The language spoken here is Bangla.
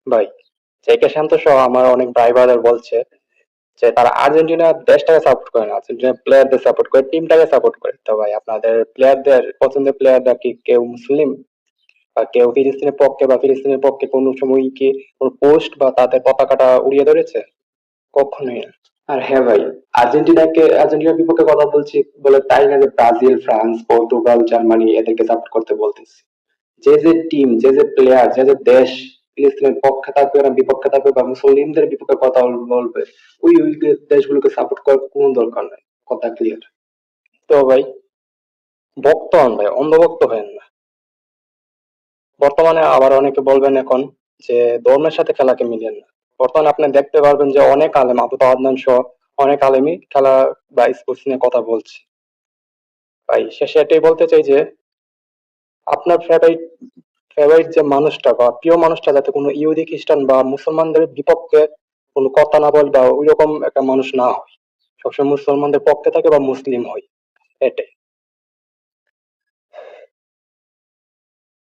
ভাই, জেকে শান্ত সহ আমার অনেক ভাই ব্রাদার বলছে যে তারা আর্জেন্টিনা দেশটাকে সাপোর্ট করে না, আর্জেন্টিনা প্লেয়ারদের সাপোর্ট করে, টিমটাকে সাপোর্ট করে। তো ভাই, আপনাদের প্লেয়ারদের পছন্দের প্লেয়াররা কি কেউ মুসলিম বা কেউ ফিলিস্তিনের পক্ষে বা ফিলিস্তিনের পক্ষে কোনো সময় কি কোনো পোস্ট বা তাদের পতাকাটা উড়িয়ে ধরেছে? কখনোই না। আর হ্যাঁ ভাই, আর্জেন্টিনার বিপক্ষে কথা বলছি বলে তাই না যে ব্রাজিল, ফ্রান্স, পর্তুগাল, জার্মানি এদেরকে সাপোর্ট করতে বলতেছি। যে যে টিম, যে যে প্লেয়ার, যে যে দেশ ফিলিস্তিনের পক্ষে থাকবে না বিপক্ষে থাকবে বা মুসলিমদের বিপক্ষে কথা বলবে, ওই দেশগুলোকে সাপোর্ট করার কোনো দরকার নাই। কথা ক্লিয়ার। তো ভাই, ভক্ত হন ভাই, অন্ধভক্ত হয়েন না। বর্তমানে আবার অনেকে বলবেন এখন যে ধর্মের সাথে খেলাকে মিলিয়ে না। বর্তমানে আপনি দেখতে পারবেন যে অনেক আলেম, আবু আদনান সহ অনেক আলেমই খেলা বা স্পোর্টস নিয়ে কথা বলছে। ভাই, শেষে এটাই বলতে চাই যে আপনার ফেভারিট ফেভারিট যে মানুষটা বা প্রিয় মানুষটা যাতে কোনো ইহুদি, খ্রিস্টান বা মুসলমানদের বিপক্ষে কোনো কথা না বলে বা ওইরকম একটা মানুষ না হয়, সবসময় মুসলমানদের পক্ষে থাকে বা মুসলিম হয়, এটাই।